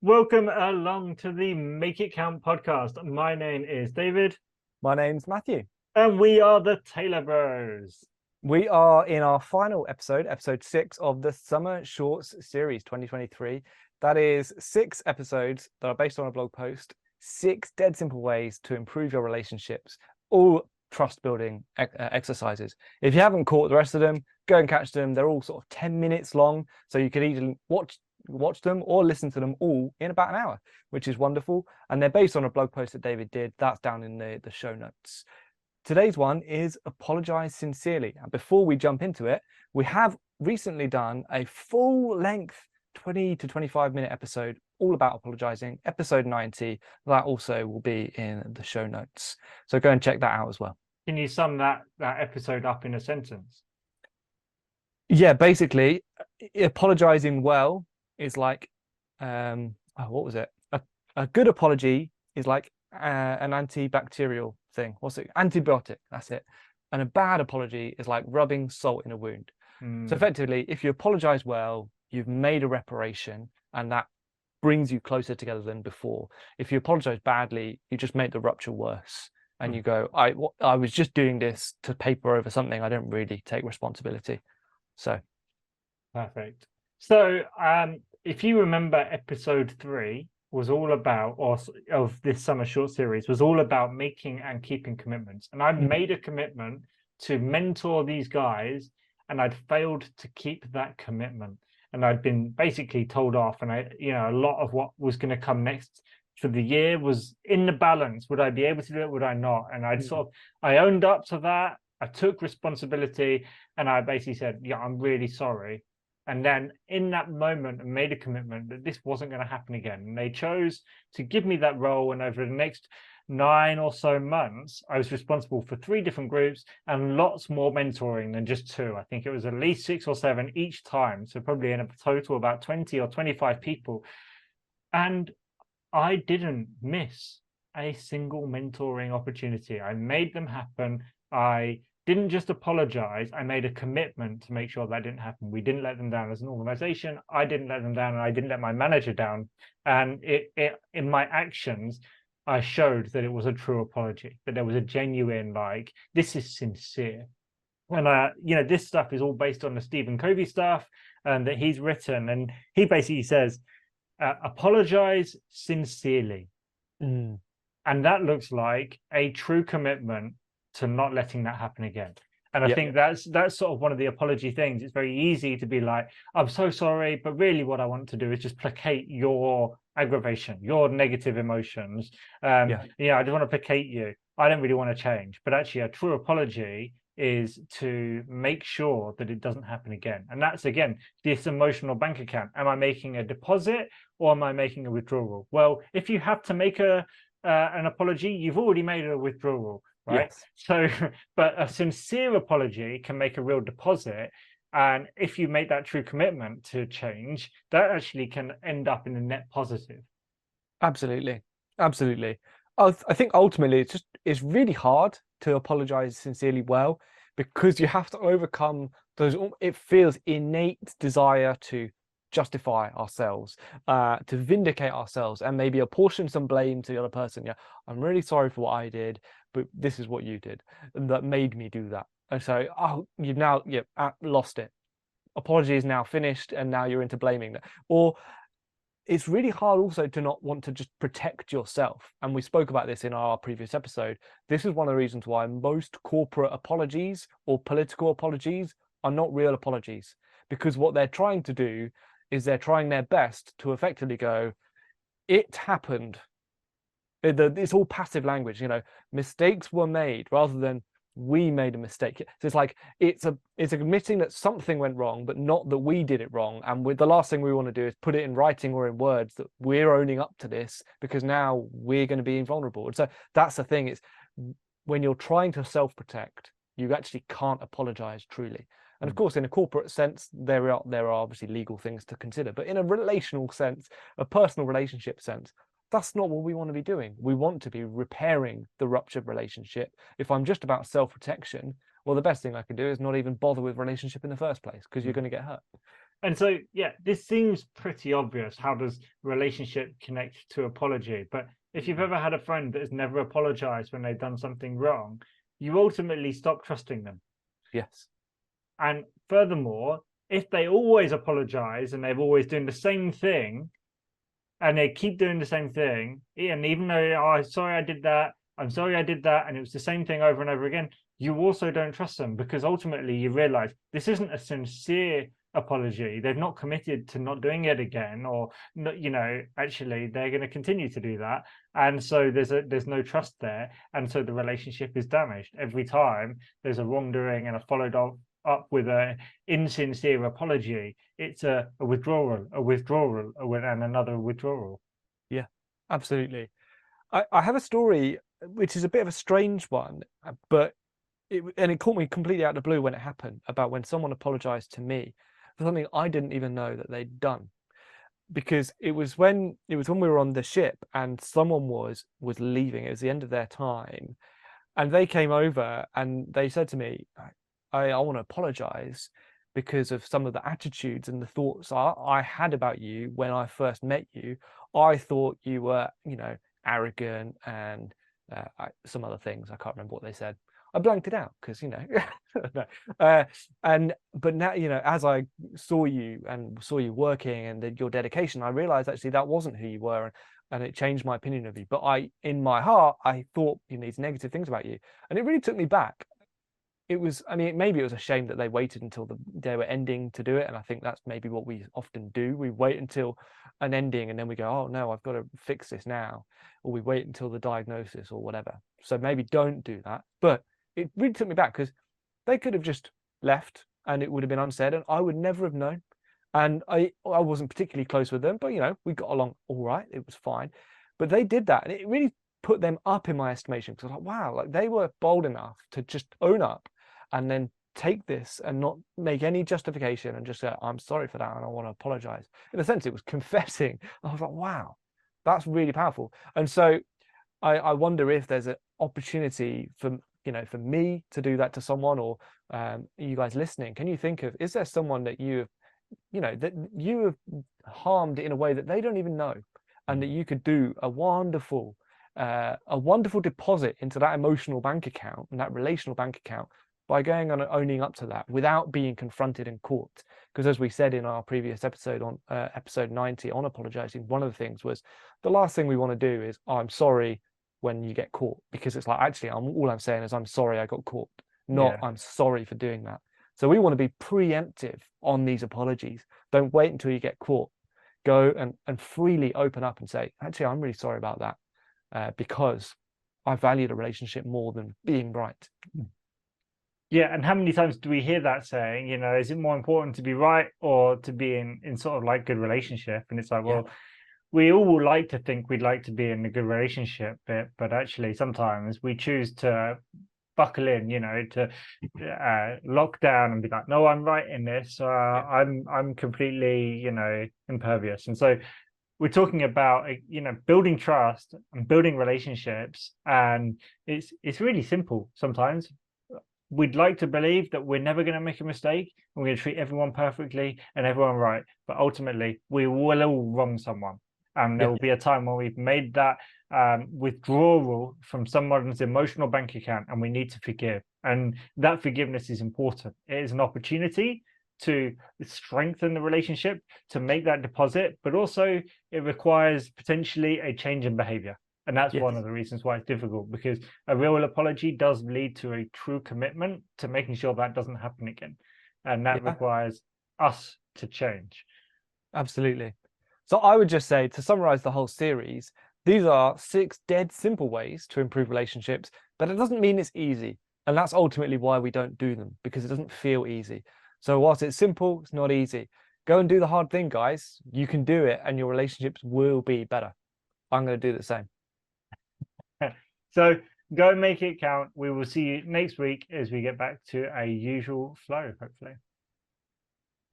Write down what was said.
Welcome along to the Make It Count podcast. My name is David, My name's Matthew. and we are the Taylor Bros. We are in our final episode 6 of the Summer Shorts series 2023. That is 6 episodes that are based on a blog post, 6 dead simple ways to improve your relationships, all trust building exercises. If you haven't caught the rest of them, go and catch them. They're all sort of 10 minutes long, so you can either watch them or listen to them all in about an hour, which is wonderful. And they're based on a blog post that David did. That's down in the show notes. Today's one is Apologise Sincerely. And before we jump into it, we have recently done a full-length 20 to 25-minute episode all about apologising, episode 90. That also will be in the show notes. So go and check that out as well. Can you sum that episode up in a sentence? Yeah, basically, apologising well is like, what was it? A good apology is like an antibacterial thing. What's it? Antibiotic. That's it. And a bad apology is like rubbing salt in a wound. So effectively, if you apologize well, you've made a reparation, and that brings you closer together than before. If you apologize badly, you just make the rupture worse. And you go, I was just doing this to paper over something. I don't really take responsibility. So Perfect. So if you remember, episode 3 was all about, or of this summer short series, was all about making and keeping commitments. And I made a commitment to mentor these guys, and I'd failed to keep that commitment. And I'd been basically told off, and a lot of what was going to come next for the year was in the balance. Would I be able to do it? Would I not? And I owned up to that. I took responsibility, and I basically said, yeah, I'm really sorry. And then in that moment, I made a commitment that this wasn't going to happen again. And they chose to give me that role. And over the next 9 or so months, I was responsible for 3 different groups and lots more mentoring than just 2. I think it was at least 6 or 7 each time. So probably in a total about 20 or 25 people. And I didn't miss a single mentoring opportunity. I made them happen. I didn't just apologize. I made a commitment to make sure that didn't happen. We didn't let them down as an organization. I didn't let them down, and I didn't let my manager down. And in my actions, I showed that it was a true apology, that there was a genuine, like, this is sincere. And this stuff is all based on the Stephen Covey stuff that he's written. And he basically says, apologize sincerely. And that looks like a true commitment to not letting that happen again. And I think that's sort of one of the apology things. It's very easy to be like, I'm so sorry, but really what I want to do is just placate your aggravation, your negative emotions. I just want to placate you. I don't really want to change. But actually, a true apology is to make sure that it doesn't happen again. And that's, again, this emotional bank account. Am I making a deposit or am I making a withdrawal? Well, if you have to make an apology, you've already made a withdrawal. Right. Yes. So, but a sincere apology can make a real deposit. And if you make that true commitment to change, that actually can end up in a net positive. Absolutely. Absolutely. I think ultimately it's really hard to apologize sincerely well, because you have to overcome those, it feels, innate desire to justify ourselves, to vindicate ourselves, and maybe apportion some blame to the other person. Yeah, I'm really sorry for what I did, but this is what you did and that made me do that. And so, you've now lost it. Apology is now finished, and now you're into blaming that. Or it's really hard also to not want to just protect yourself. And we spoke about this in our previous episode. This is one of the reasons why most corporate apologies or political apologies are not real apologies, because what they're trying to do is they're trying their best to effectively go, it happened. It's all passive language, mistakes were made, rather than we made a mistake. So it's like it's admitting that something went wrong, but not that we did it wrong. And the last thing we want to do is put it in writing or in words that we're owning up to this, because now we're going to be invulnerable. And so that's the thing, is when you're trying to self-protect, you actually can't apologize truly. And of course, in a corporate sense, there are obviously legal things to consider, but in a relational sense, a personal relationship sense, that's not what we want to be doing. We want to be repairing the ruptured relationship. If I'm just about self-protection, well, the best thing I can do is not even bother with relationship in the first place, because you're going to get hurt. And so, yeah, this seems pretty obvious. How does relationship connect to apology? But if you've ever had a friend that has never apologized when they've done something wrong, you ultimately stop trusting them. Yes. And furthermore, if they always apologize and they're always doing the same thing and they keep doing the same thing, and even though, oh, sorry, I did that, I'm sorry I did that, and it was the same thing over and over again, you also don't trust them because ultimately you realize this isn't a sincere apology. They've not committed to not doing it again, or actually they're going to continue to do that, and so there's no trust there, and so the relationship is damaged every time there's a wrongdoing and a followed up with a insincere apology. It's a withdrawal, and another withdrawal. Yeah, absolutely. I have a story which is a bit of a strange one, but it caught me completely out of the blue when it happened, about when someone apologized to me for something I didn't even know that they'd done. Because it was when we were on the ship and someone was leaving. It was the end of their time, and they came over and they said to me, I want to apologize because of some of the attitudes and the thoughts I had about you when I first met you. I thought you were, arrogant and some other things. I can't remember what they said. I blanked it out because, no. But now, as I saw you and saw you working and your dedication, I realized actually that wasn't who you were. And it changed my opinion of you. But in my heart, I thought these negative things about you. And it really took me back. It was, maybe it was a shame that they waited until they were ending to do it. And I think that's maybe what we often do. We wait until an ending and then we go, oh no, I've got to fix this now. Or we wait until the diagnosis or whatever. So maybe don't do that. But it really took me back because they could have just left and it would have been unsaid and I would never have known. And I wasn't particularly close with them, but we got along all right. It was fine. But they did that and it really put them up in my estimation because I was like, wow, like they were bold enough to just own up and then take this and not make any justification and just say, I'm sorry for that and I want to apologize. In a sense, it was confessing. I was like, wow, that's really powerful. And so I wonder if there's an opportunity for me to do that to someone, or you guys listening, can you think of, is there someone that you have harmed in a way that they don't even know, and that you could do a wonderful deposit into that emotional bank account and that relational bank account by going on and owning up to that without being confronted in court? Because as we said in our previous episode, on episode 90 on apologizing, one of the things was the last thing we want to do is, oh, I'm sorry when you get caught, because it's like, actually, all I'm saying is I'm sorry I got caught, not I'm sorry for doing that. So we want to be preemptive on these apologies. Don't wait until you get caught. Go and freely open up and say, actually, I'm really sorry about that, because I value the relationship more than being right. Yeah, and how many times do we hear that saying, is it more important to be right or to be in sort of like good relationship? And it's like, well, we all like to think we'd like to be in a good relationship, but actually sometimes we choose to buckle in, to lock down and be like, no, I'm right in this. I'm completely, impervious. And so we're talking about, building trust and building relationships, and it's really simple sometimes. We'd like to believe that we're never going to make a mistake and we're going to treat everyone perfectly and everyone right, but ultimately we will all wrong someone, and there will be a time when we've made that withdrawal from someone's emotional bank account and we need to forgive, and that forgiveness is important. It is an opportunity to strengthen the relationship, to make that deposit, but also it requires potentially a change in behavior. And that's one of the reasons why it's difficult, because a real apology does lead to a true commitment to making sure that doesn't happen again. And that requires us to change. Absolutely. So I would just say, to summarize the whole series, these are 6 dead simple ways to improve relationships, but it doesn't mean it's easy. And that's ultimately why we don't do them, because it doesn't feel easy. So whilst it's simple, it's not easy. Go and do the hard thing, guys. You can do it and your relationships will be better. I'm going to do the same. So go and make it count. We will see you next week as we get back to a usual flow, hopefully.